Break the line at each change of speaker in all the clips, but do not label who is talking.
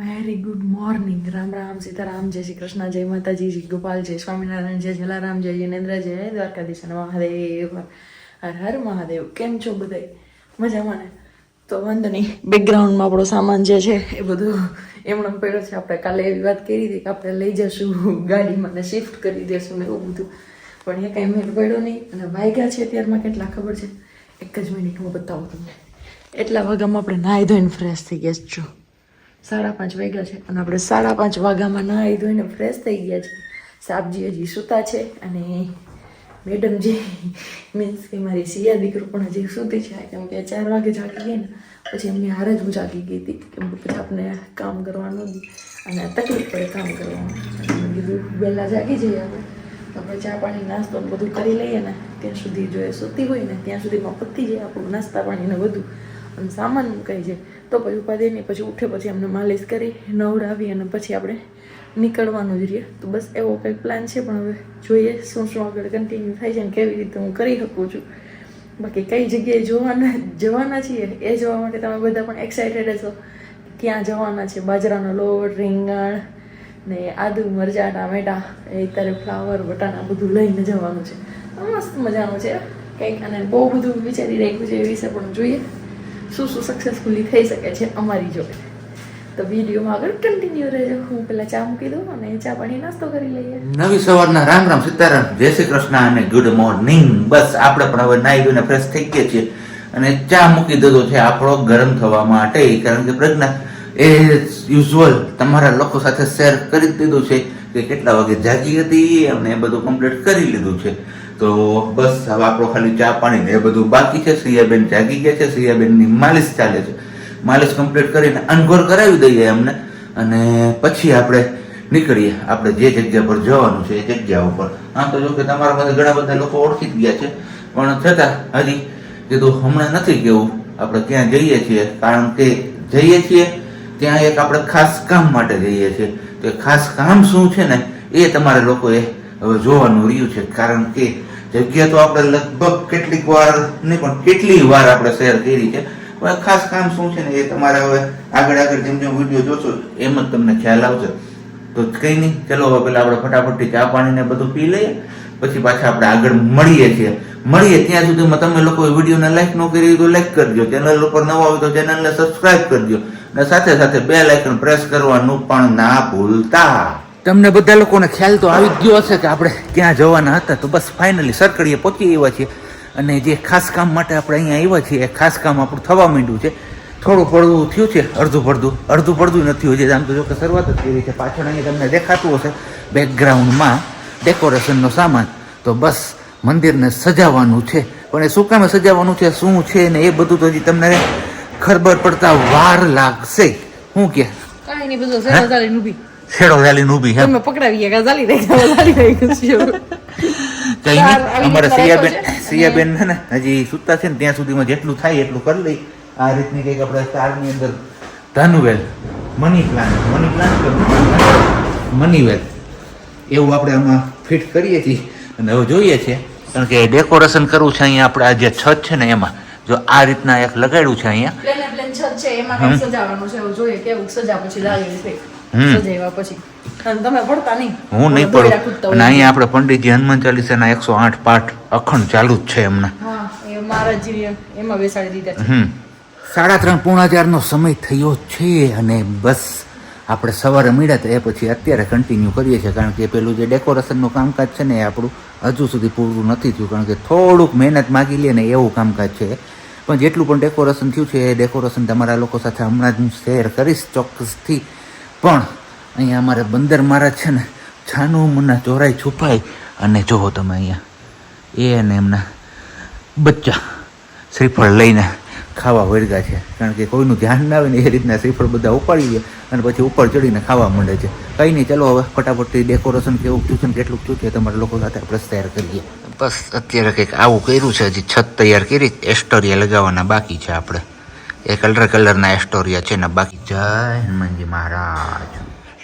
Very good morning. Ram Ram, Sitaram, જય શ્રી કૃષ્ણ, જય માતાજી, જય ગોપાલ, જય સ્વામિનારાયણ, જય જલારામ, જય જિનેન્દ્ર, જય દ્વારકાધીશ અને મહાદેવ. હર હર મહાદેવ. કેમ છો બધાય? મજામાં ને? તો વાંધો નહીં, બેકગ્રાઉન્ડમાં આપણો સામાન જે છે એ બધું એમણે પડ્યો છે. આપણે કાલે એવી વાત કરી હતી કે આપણે લઈ જશું ગાડીમાં ને શિફ્ટ કરી દેશું ને એવું બધું, પણ એ કાંઈ મેળ પડ્યો નહીં. અને વાગ્યા છે અત્યારમાં કેટલા ખબર છે? 1 જ મિનિટ હું બતાવું તમને. એટલા વાગ્યામાં આપણે નાહી ધોઈને ફ્રેશ થઈ ગયા છો. 5:30 વાગ્યા છે અને આપણે 5:30 વાગ્યામાં નાહી ધોઈને ફ્રેશ થઈ ગયા છે. સાબજી હજી સૂતા છે અને મેડમજી મીન્સ કે મારી સિયા દીકરો પણ હજી સૂતી છે, કેમ કે 4 વાગે જાગી ગઈ ને પછી એમની હારે જ હું જાગી ગઈ હતી, કેમ કે પછી આપણે કામ કરવાનું અને તકલીફ પડે કામ કરવાનું. મેં કીધું વહેલા જાગી જઈએ આપણે ચા પાણી નાસ્તો બધું કરી લઈએ ને ત્યાં સુધી જો એ સૂતી હોય ને ત્યાં સુધીમાં પતી જાય આપણું નાસ્તા પાણી ને બધું અને સામાન મુકાઈ જાય તો પછી ઉપાધિ નહીં. પછી ઉઠે પછી અમને માલિશ કરી નવડાવી અને પછી આપણે નીકળવાનું જ રહીએ. તો બસ એવો કંઈક પ્લાન છે, પણ હવે જોઈએ શું આગળ કન્ટિન્યુ થાય છે ને કેવી રીતે હું કરી શકું છું. બાકી કઈ જગ્યાએ જવાના છીએ એ જોવા માટે તમે બધા પણ એક્સાઇટેડ છો. ક્યાં જવાના છે? બાજરાનો લોટ, રીંગણ ને આદુ, મરચાં, ટામેટા, એ ત્યારે ફ્લાવર, વટાણા બધું લઈને જવાનું છે. મસ્ત મજાનું છે કંઈક, અને બહુ બધું વિચારી રાખ્યું છે એ વિશે પણ જોઈએ શું સક્સેસફુલી થઈ શકે છે અમારી જોડે. તો વિડીયોમાં આગળ કન્ટિન્યુ રહેજો. હું પહેલાં ચા મૂકી દઉં અને ચા પાણી નાસ્તો કરી લઈએ.
નવી સવારના રામ રામ, સીતારામ, જય શ્રી કૃષ્ણ અને ગુડ મોર્નિંગ. બસ આપણે પણ હવે નાહી ધોઈને ફ્રેશ થઈ ગયા છીએ અને ચા મૂકી દીધો છે આપણો ગરમ થવા માટે, કારણ કે પ્રજ્ઞા એ યુઝ્યુઅલ તમારા લોકો સાથે શેર કરી દીધું છે કે કેટલા વાગે જાગી હતી અને એ બધું કમ્પ્લીટ કરી લીધું છે. તો બસ હવે આપણો ખાલી ચા પાણી એ બધું બાકી છે. શ્રીયાબેન જાગી ગયા છે, શ્રીયાબેનની માલિશ ચાલે છે. માલિશ કમ્પ્લીટ કરીને અનઘોર કરાવી દઈએ એમને અને પછી આપણે નીકળીએ આપણે જે જગ્યા પર જવાનું છે એ જગ્યા ઉપર. આમ તો જો કે તમારા પાસે ઘણા બધા લોકો ઓળખી જ ગયા છે, પણ છતાં હજી કીધું હમણાં નથી કેવું આપણે ક્યાં જઈએ છીએ, કારણ કે જઈએ છીએ ત્યાં એક આપણે ખાસ કામ માટે જઈએ છીએ. તો ખાસ કામ શું છે ને એ તમારે લોકોએ હવે જોવાનું રહ્યું છે, કારણ કે જગ્યા તો આપણે લગભગ કેટલીક વાર નહીં પણ કેટલી વાર આપણે શેર કરી છે, પણ ખાસ કામ શું છે ને એ તમારે હવે આગળ જેમ જેમ વિડીયો જોશો એમ જ તમને ખ્યાલ આવશે. તો કંઈ નહીં, ચલો હવે પેલા આપણે ફટાફટથી ચા પાણીને બધું પી લઈએ, પછી પાછા આપણે આગળ મળીએ ત્યાં સુધીમાં તમે લોકો વિડીયોને લાઈક ન કરી તો લાઈક કરજો, ચેનલ ઉપર નવા હોય તો ચેનલને સબસ્ક્રાઇબ કરજો અને સાથે સાથે બેલ આઇકન પ્રેસ કરવાનું પણ ના ભૂલતા. તમને બધા લોકોને ખ્યાલ તો આવી ગયો હશે કે આપણે ક્યાં જવાના હતા. તો બસ ફાઇનલી સરકડીએ પહોંચી આવ્યા છીએ અને જે ખાસ કામ માટે આપણે અહીંયા આવ્યા છીએ એ ખાસ કામ આપણું થવા માંડ્યું છે. થોડું પડવું થયું છે, અડધું પડતું નથી હોય. આમ તો જો કે શરૂઆત જ કરી છે. પાછળ અહીંયા તમને દેખાતું હશે બેકગ્રાઉન્ડમાં ડેકોરેશનનો સામાન. તો બસ મંદિરને સજાવવાનું છે, પણ એ શું કામે સજાવવાનું છે, શું છે ને એ બધું તો હજી તમને ખબર પડતા વાર લાગશે. શું કે
કાંઈ નહીં, બધું શેડો ચાલીને ઊભી
છેડો ચાલીને ઊભી હે
તમે પકડાવી ગયા ચાલી રહી
કઈ નહીં. અમારે સિયાબેન છે ને હજી સુતા છે ને ત્યાં સુધીમાં જેટલું થાય એટલું કરી લઈ. આ રીતની કંઈક આપણે સ્ટારની અંદર ધનુવેલ, મનીવેલ એવું આપણે આમાં ફિટ કરીએ છીએ અને હવે જોઈએ છીએ, કારણ કે ડેકોરેશન કરવું છે અહીંયા આપણે. આ જે છત છે ને એમાં જો આ રીતના એક લગાડ્યું છે અહીંયા
પ્લેન છત છે, એમાં કંઈક સજાવવાનું છે. જોઈએ કેવું સજા પછી લાગે છે સજાવ્યા પછી. તમે પડતા નહીં,
હું નહીં પડું. અને અહીંયા આપણે પંડિતજી હનુમાન ચાલીસાના 108 પાઠ અખંડ ચાલુ જ છે એમના.
હા, એ મહારાજજી એમાં બેસાડી દીધા છે.
3:30 પોણા 4નો સમય થયો છે અને બસ આપણે સવારે મળ્યા હતા એ પછી અત્યારે કન્ટિન્યુ કરીએ છીએ, કારણ કે પેલું જે ડેકોરેશનનું કામકાજ છે ને એ આપણું હજુ સુધી પૂરું નથી થયું, કારણ કે થોડુંક મહેનત માગી લે ને એવું કામકાજ છે. પણ જેટલું પણ ડેકોરેશન થયું છે એ ડેકોરેશન તમારા લોકો સાથે હમણાં જ હું શેર કરીશ ચોક્કસથી. પણ અહીંયા અમારે બંદર મહારાજ છે ને છાનું મુના ચોરાઈ છુપાઈ અને જોવો તમે અહીંયા એ અને એમના બચ્ચા શ્રીફળ લઈને ખાવા વળગા છે, કારણ કે કોઈનું ધ્યાન ના આવે ને એ રીતના શ્રીફળ બધા ઉપાડી લે અને પછી ઉપર ચડીને ખાવા માંડે છે. કંઈ નહીં, ચલો હવે ફટાફટથી ડેકોરેશન કેવું થયું છે ને કેટલું થયું છે તમારા લોકો સાથે આપણે શેર કરીએ. બસ અત્યારે કંઈક આવું કર્યું છે. હજી છત તૈયાર કરી, એસ્ટોરિયા લગાવવાના બાકી છે. આપણે એ કલરના એસ્ટોરિયા છે ને બાકી. જય હનુમાનજી મહારાજ.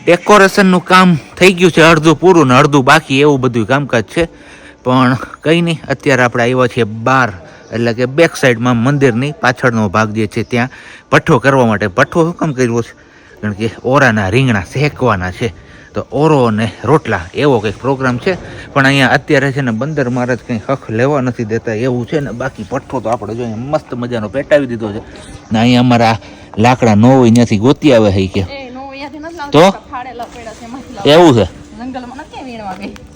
ડેકોરેશનનું કામ થઈ ગયું છે, અડધું પૂરું ને અડધું બાકી એવું બધું કામકાજ છે. પણ કંઈ નહીં, અત્યારે આપણે આવ્યા છીએ બહાર, એટલે કે બેક સાઈડમાં મંદિરની પાછળનો ભાગ જે છે ત્યાં ભઠ્ઠો કરવા માટે. ભઠ્ઠો શું કામ કર્યો છે? કારણ કે ઓરાના રીંગણા શેકવાના છે. તો ઓરો અને રોટલા એવો કંઈક પ્રોગ્રામ છે. પણ અહીંયા અત્યારે છે ને બંદર મહારાજ કંઈ હખ લેવા નથી દેતા એવું છે ને. બાકી ભઠ્ઠો તો આપણે જોઈએ મસ્ત મજાનો પેટાવી દીધો છે ને અહીંયા અમારા લાકડા ન હોય ત્યાંથી ગોતી આવે છે કે તો એવું છે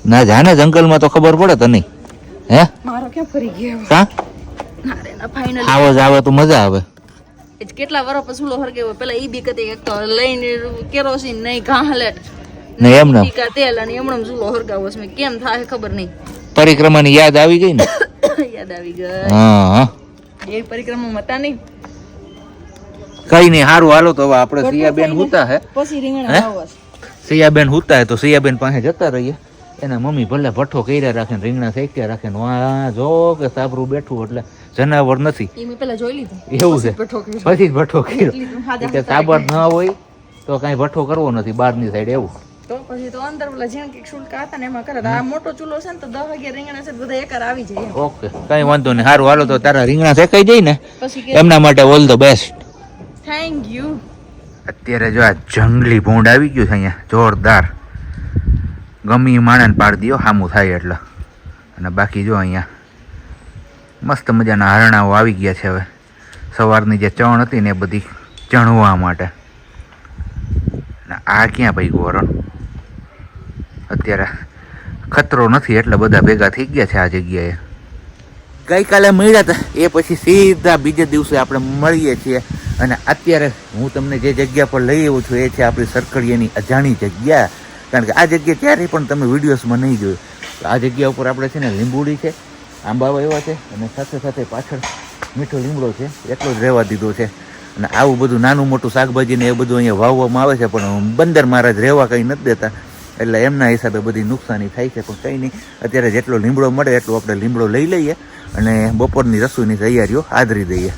ના જાને જંગલમાં તો ખબર પડે તો નહીં હે
મારો ક્યાં ફરી ગયો
કા
ફાઇનલ
આવો જ આવે તો મજા આવે.
કેટલા વર્ષ પછી ચૂલો હરગાવ્યો પેલા ઈ બી કતી એક તો લઈને કેરોસીન નહીં ઘાહલેટ
ને એમ ને
ટીકા તેલ અને એમણમ ચૂલો હરગાવો છે કેમ થાય ખબર નહીં.
પરિક્રમાની યાદ આવી ગઈ ને
યાદ આવી ગઈ
હા
એ પરિક્રમા હતા નહીં
કઈ નહીં સારું હાલો તો હવે આપણે સિયાબેન હુતા હે
પછી રીંગણા વાવવા
સિયાબેન હુતા હે તો સિયાબેન પાસે જતા રહીએ. એના મમ્મી ભલે ભઠ્ઠો કર્યા રાખે ને રીંગણા શેક્યા રાખે ને વાહ જો કે સાબરું બેઠું એટલે જનાવર નથી
એ મેં પેલા જોઈ લીધું
એવું છે. પછી જ ભઠ્ઠો કર્યો
હાદા
કે સાબર ન હોય તો કાંઈ ભઠ્ઠો કરવો નથી બહારની સાઈડ એવું.
તો પછી તો અંદર પેલા જેમ કે શુલ્કા હતા ને એમાં કરે આ મોટો ચૂલો છે ને તો 10 11 રીંગણા છે બધા એકર આવી જાય
ઓકે કઈ વાંધો નહીં સારું હાલો તો તારા રીંગણા શેકાઈ જાય ને
પછી
એમના માટે all the best.
Thank you.
અત્યારે જો આ જંગલી ભૂંડ આવી ગયું છે અહીંયા જોરદાર. ગમી માણેને પાડી દો સામું થાય એટલે. અને બાકી જો અહીંયા મસ્ત મજાના હરણાઓ આવી ગયા છે હવે. સવારની જે ચણ હતી ને એ બધી ચણવા માટે. અને આ ક્યાં ભાઈ હરણ અત્યારે ખતરો નથી એટલે બધા ભેગા થઈ ગયા છે આ જગ્યાએ. ગઈકાલે મળ્યા હતા એ પછી સીધા બીજે દિવસે આપણે મળીએ છીએ. અને અત્યારે હું તમને જે જગ્યા પર લઈ આવ્યો છું એ છે આપણી સરકડીયાની અજાણી જગ્યા. કારણ કે આ જગ્યા ક્યારેય પણ તમે વિડીયોઝમાં નહીં જોયું. આ જગ્યા ઉપર આપણે છે ને લીંબુડી છે, આંબાવા એવા છે અને સાથે સાથે પાછળ મીઠો લીમડો છે એટલો જ રહેવા દીધો છે. અને આવું બધું નાનું મોટું શાકભાજી ને એ બધું અહીંયા વાવવામાં આવે છે પણ બંદર મહારાજ રહેવા કંઈ નથી દેતા એટલે એમના હિસાબે બધી નુકસાની થાય છે. પણ કંઈ નહીં અત્યારે જેટલો લીમડો મળે એટલો આપણે લીમડો લઈ લઈએ અને બપોરની રસોઈની તૈયારીઓ આદરી દઈએ.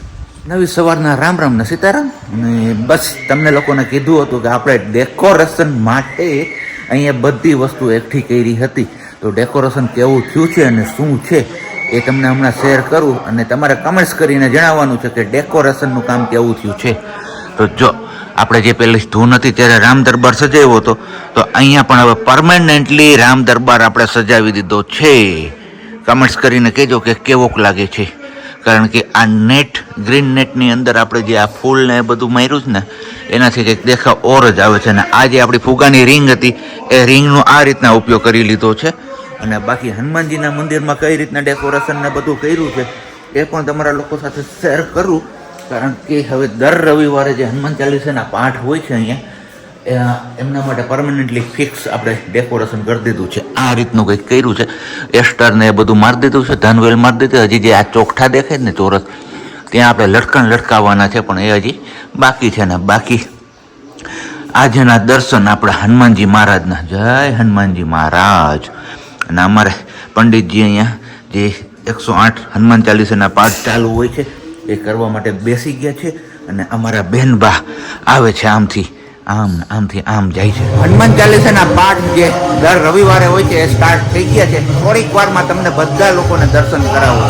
નવી સવારના રામ રામ ને સીતારામ. અને બસ તમને લોકોને કીધું હતું કે આપણે ડેકોરેશન માટે અહીંયા બધી વસ્તુ એકઠી કરી હતી. તો ડેકોરેશન કેવું થયું છે અને શું છે એ તમને હમણાં શેર કરું અને તમારે કમેન્ટ્સ કરીને જણાવવાનું છે કે ડેકોરેશનનું કામ કેવું થયું છે. તો જો આપણે જે પેલી ધૂન હતી ત્યારે રામ દરબાર સજાવ્યો હતો તો અહીંયા પણ હવે પરમેનન્ટલી રામ દરબાર આપણે સજાવી દીધો છે. કમેન્ટ્સ કરીને કહેજો કે કેવોક લાગે છે. કારણ કે આ નેટ ગ્રીન નેટની અંદર આપણે જે આ ફૂલ ને એ બધું માર્યું છે ને એનાથી કંઈક દેખાવ ઓર જ આવે છે. અને આ જે આપણી ફુગાની રિંગ હતી એ રિંગનો આ રીતના ઉપયોગ કરી લીધો છે. અને બાકી હનુમાનજીના મંદિરમાં કઈ રીતના ડેકોરેશન ને બધું કર્યું છે એ પણ તમારા લોકો સાથે શેર કરું. કારણ કે હવે દર રવિવારે જે હનુમાન ચાલીસાના પાઠ હોય છે અહીંયા એમના માટે પરમનન્ટલી ફિક્સ આપણે ડેકોરેશન કરી દીધું છે. આ રીતનું કંઈક કર્યું છે. એસ્ટર ને એ બધું મારી દીધું છે, ધનવેલ મારી દીધું. હજી જે આ ચોકઠા દેખાય ને ચોરસ ત્યાં આપણે લટકણ લટકાવવાના છે પણ એ હજી બાકી છે. ને બાકી આજના દર્શન આપણા હનુમાનજી મહારાજના. જય હનુમાનજી મહારાજ. અને અમારે પંડિતજી અહીંયા જે 108 હનુમાન ચાલીસાના પાઠ ચાલુ હોય છે એ કરવા માટે બેસી ગયા છે. અને અમારા બહેનબા આવે છે આમથી આમ આમથી આમ જાય છે. હનુમાન ચાલીસાના પાઠ જે દર રવિવારે હોય છે એ સ્ટાર્ટ થઈ ગયા છે. થોડીક વારમાં તમને બધા લોકોને દર્શન કરાવો.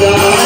Ram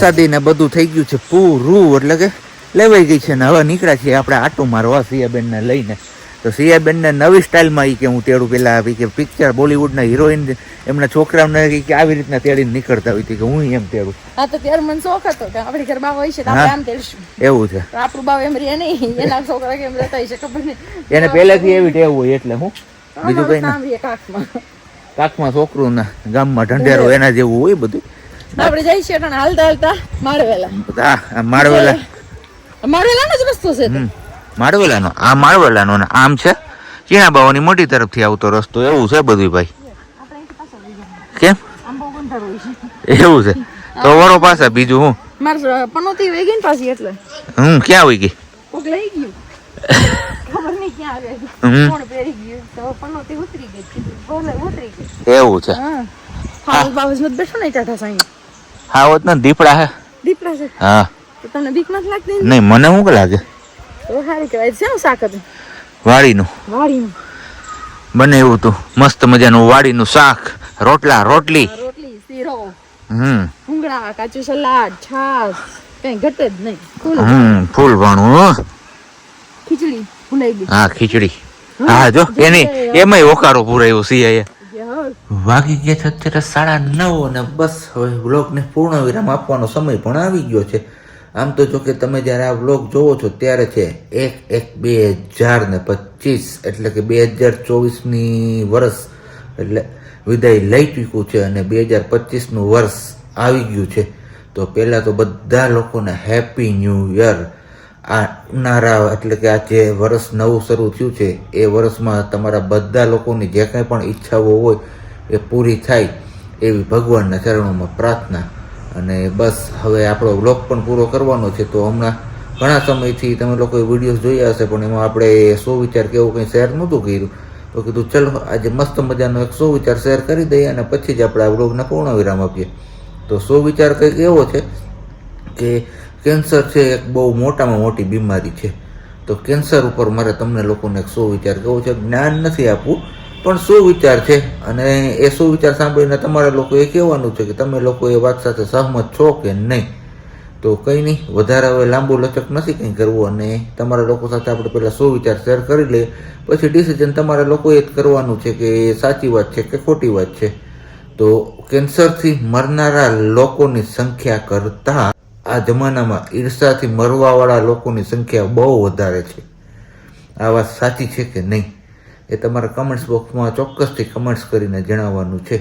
પ્રસાદી ને બધું થઈ ગયું છે પૂરું, એટલે કે લેવાઈ ગઈ છે ને હવે નીકળ્યા છીએ આપણે આટો મારવા સિયાબેન ને લઈને. તો સિયાબેન ને નવી સ્ટાઇલમાં કે હું તેડું, પેલા કે પિક્ચર બોલિવૂડના હિરોઈન એમના છોકરાઓને કે આવી રીતના તેડીને નીકળતા હોય કે હું એમ તેડું.
હા તો ત્યારે મને શોખ હતો કે આપણી ઘર બાવ હોય છે તો આપણે આમ તેડશું.
એવું છે,
આપણું બાવ એમ રે નહીં, એના છોકરા કેમ રહેતા હોય છે ખબર નહીં.
એને પહેલેથી એવી ટેવ હોય એટલે હું બીજું કઈ ના.
કાકમાં
કાકમાં છોકરું ના ગામમાં ઢંઢેરો એના જેવું હોય બધું.
આપણે જઈ છીએ હાલતા હાલતા માળવેલા.
માળવેલા
માળવેલાનો જ રસ્તો છે.
માળવેલાનો આ માળવેલાનો ને આમ છે ચીણા બાવાની મોટી તરફથી આવતો રસ્તો. એવું છે બધું ભાઈ. કેમ એવું છે? તો વરો પાછા બીજું હું
મારે પનોતી વહી ગઈ ને પાછી એટલે
ક્યાં હોય ગઈ
કોક લઈ ગયું ખબર નહીં ક્યાં આવે કોણ પહેરી ગયું તો પનોતી ઉતરી ગઈ ઉતરી ગઈ.
એવું છે?
હા બાવજ મત બેઠો નહીં ટાટા સાઈ.
હા હોત ને દીપડા હે.
દીપડા છે?
હા.
તો તમને બીક નથી લાગતી?
નહીં મને શું લાગે.
તો સારી કહેવાય. શેનું શાક હતું?
વાડીનું.
વાડીનું
બને એવું હતું મસ્ત મજાનું વાડીનું શાક, રોટલા, રોટલી,
શીરો,
ભૂંગળા,
કાચું સલાડ, છાશ, કઈ ઘટે જ નહીં.
ફૂલ ભાણું.
ખીચડી ભૂલાઈ ગઈ.
હા ખીચડી. હા જો એની એમાંય ઓકારો પૂરાયો સિયાએ. વાગી ગયા છે અત્યારે 9:30 અને બસ હવે વ્લોગને પૂર્ણ વિરામ આપવાનો સમય પણ આવી ગયો છે. આમ તો જો કે તમે જ્યારે આ વ્લોગ જોવો છો ત્યારે છે 1/1/2025 એટલે કે 2024ની વર્ષ એટલે વિદાય લઈ ચૂક્યું છે અને 2025નું વર્ષ આવી ગયું છે. તો પહેલાં તો બધા લોકોને હેપી ન્યૂ યર. આવનારા એટલે કે આ જે વર્ષ નવું શરૂ થયું છે એ વર્ષમાં તમારા બધા લોકોની જે કાંઈ પણ ઈચ્છાઓ હોય એ પૂરી થાય એવી ભગવાનના ચરણોમાં પ્રાર્થના. અને બસ હવે આપણો વ્લોગ પણ પૂરો કરવાનો છે. તો હમણાં ઘણા સમયથી તમે લોકોએ વિડીયોઝ જોયા હશે પણ એમાં આપણે સુવિચાર કે એવું કંઈ શેર નહોતું કર્યું. તો કીધું ચલો આજે મસ્ત મજાનો એક સુવિચાર શેર કરી દઈએ અને પછી જ આપણે આ વ્લોગને પૂર્ણ વિરામ આપીએ. તો સુવિચાર કંઈક એવો છે કે કેન્સર છે એક બહુ મોટામાં મોટી બીમારી છે. તો કેન્સર ઉપર મારે તમને લોકોને એક સુવિચાર કહેવો છે. જ્ઞાન નથી આપવું પણ સુવિચાર છે અને એ સુવિચાર સાંભળીને તમારા લોકોએ કહેવાનું છે કે તમે લોકો એ વાત સાથે સહમત છો કે નહીં. તો કંઈ નહીં, વધારે હવે લાંબુ લચક નથી કંઈ કરવું અને તમારા લોકો સાથે આપણે પહેલાં સુવિચાર શેર કરી લઈએ પછી ડિસિઝન તમારા લોકોએ જ કરવાનું છે કે એ સાચી વાત છે કે ખોટી વાત છે. તો કેન્સરથી મરનારા લોકોની સંખ્યા કરતાં આ જમાનામાં ઈર્ષાથી મરવાવાળા લોકોની સંખ્યા બહુ વધારે છે. આ વાત સાચી છે કે નહીં એ તમારા કમેન્ટ્સ બોક્સમાં ચોક્કસથી કમેન્ટ્સ કરીને જણાવવાનું છે.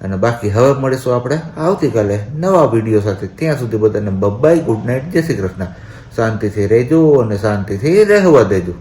અને બાકી હવે મળીશું આપણે આવતીકાલે નવા વિડીયો સાથે. ત્યાં સુધી બધાને બાય, ગુડ નાઇટ, જય શ્રી કૃષ્ણ. શાંતિથી રહેજો અને શાંતિથી રહેવા દેજો.